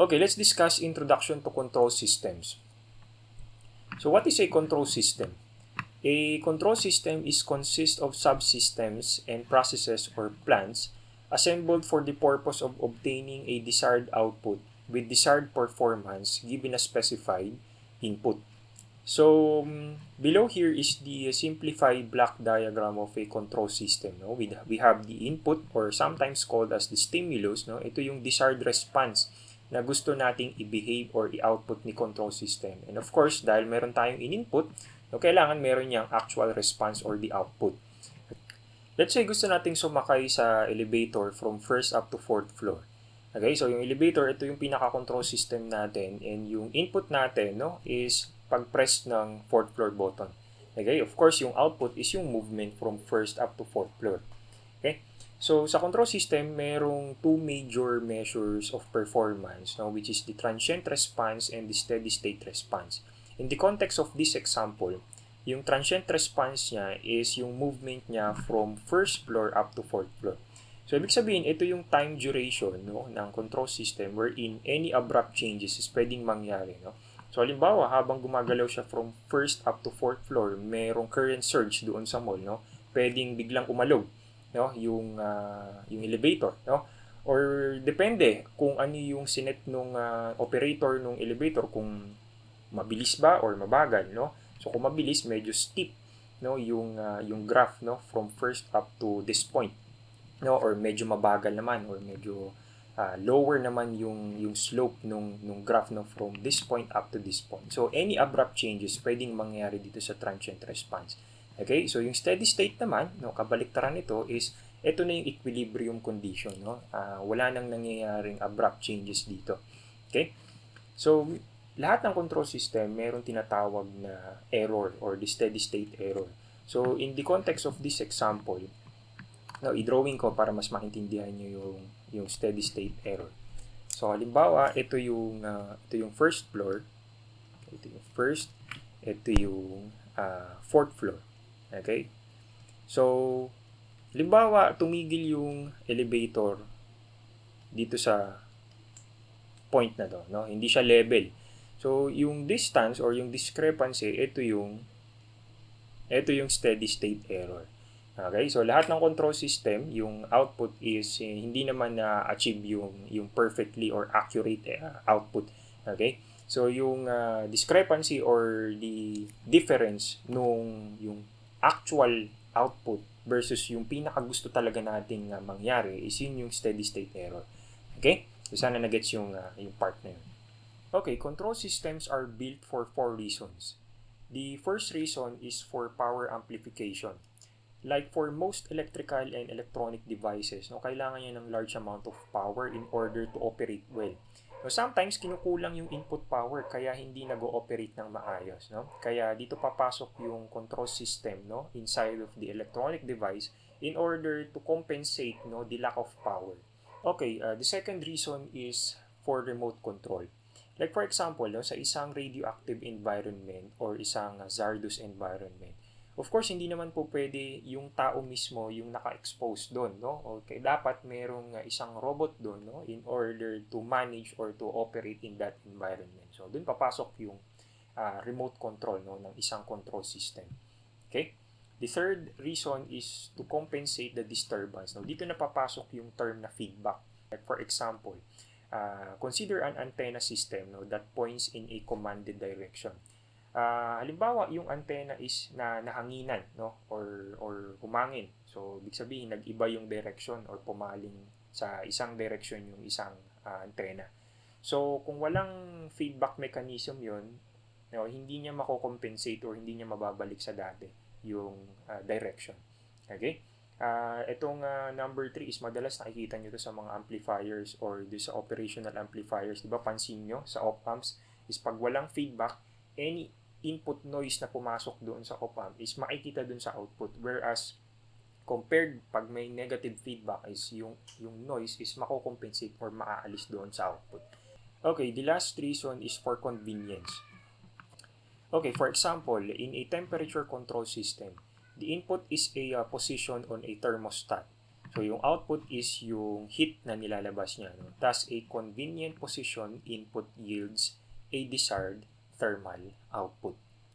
Okay, let's discuss introduction to control systems. So what is a control system? A control system is consists of subsystems and processes or plants assembled for the purpose of obtaining a desired output with desired performance given a specified input. So below here is the simplified block diagram of a control system. No? We have the input or sometimes called as the stimulus. No? Ito yung desired response na gusto nating i-behave or i-output ni control system. And of course, dahil meron tayong in-input, no, kailangan meron niyang actual response or the output. Let's say gusto nating sumakay sa elevator from first up to fourth floor. Okay, so yung elevator, ito yung pinaka-control system natin and yung input natin no, is pag-press ng fourth floor button. Okay, of course, yung output is yung movement from first up to fourth floor. Okay, so sa control system, merong two major measures of performance, no, which is the transient response and the steady state response. In the context of this example, yung transient response niya is yung movement niya from first floor up to fourth floor. So, ibig sabihin, ito yung time duration no, ng control system wherein any abrupt changes is pwedeng mangyari. No? So, halimbawa, habang gumagalaw siya from first up to fourth floor, merong current surge doon sa mall, no? Pwedeng biglang umalog no? yung elevator. No? Or depende kung ano yung sinet nung operator ng elevator, kung mabilis ba or mabagal. No? So, kung mabilis, medyo steep no? yung graph no? from first up to this point. No, or medyo mabagal naman or medyo lower naman yung slope nung graph no, from this point up to this point. So any abrupt changes pwedeng mangyari dito sa transient response. Okay? So yung steady state naman, no, kabaliktaran nito is ito na yung equilibrium condition, no? Wala nang nangyayaring abrupt changes dito. Okay? So lahat ng control system meron tinatawag na error or the steady state error. So in the context of this example, no, i-drawing ko para mas maintindihan nyo yung steady state error. So, halimbawa, ito yung first floor. Ito yung first. Ito yung fourth floor. Okay? So, halimbawa, tumigil yung elevator dito sa point na to. No? Hindi siya level. So, yung distance or yung discrepancy, ito yung steady state error. Okay, so lahat ng control system, yung output is hindi naman na-achieve yung perfectly or accurate output. Okay? So yung discrepancy or the difference nung yung actual output versus yung pinakagusto talaga nating mangyari is yun yung steady state error. Okay? So sana na-gets yung part na yun. Okay, control systems are built for 4 reasons. The first reason is for power amplification. Like for most electrical and electronic devices, no, kailangan niya ng large amount of power in order to operate well. No, sometimes kinukulang yung input power kaya hindi nag-ooperate ng maayos, no? Kaya dito papasok yung control system, no, inside of the electronic device in order to compensate, no, the lack of power. Okay, the second reason is for remote control. Like for example, no, sa isang radioactive environment or isang hazardous environment, of course, hindi naman po pwede yung tao mismo yung naka-expose doon, no? Okay, dapat merong isang robot doon, no? In order to manage or to operate in that environment. So, doon papasok yung remote control, no? Ng isang control system. Okay? The third reason is to compensate the disturbance. No? Dito na papasok yung term na feedback. Like for example, consider an antenna system, no? That points in a commanded direction. Halimbawa, yung antenna is nahanginan, no? Or humangin. So, ibig sabihin, nag-iba yung direction or pumaling sa isang direction yung isang antenna. So, kung walang feedback mechanism yun, no, hindi niya mako-compensate or hindi niya mababalik sa dati yung direction. Okay? Itong number 3 is madalas nakikita nyo to sa mga amplifiers or sa operational amplifiers. Diba, pansin nyo sa op-amps is pag walang feedback, any input noise na pumasok doon sa op-amp is makikita doon sa output, whereas compared pag may negative feedback is yung noise is mako-compensate or maaalis doon sa output. Okay, the last reason is for convenience. Okay, for example, in a temperature control system, the input is a position on a thermostat. So, yung output is yung heat na nilalabas niya. No? Thus, a convenient position input yields a desired thermal output.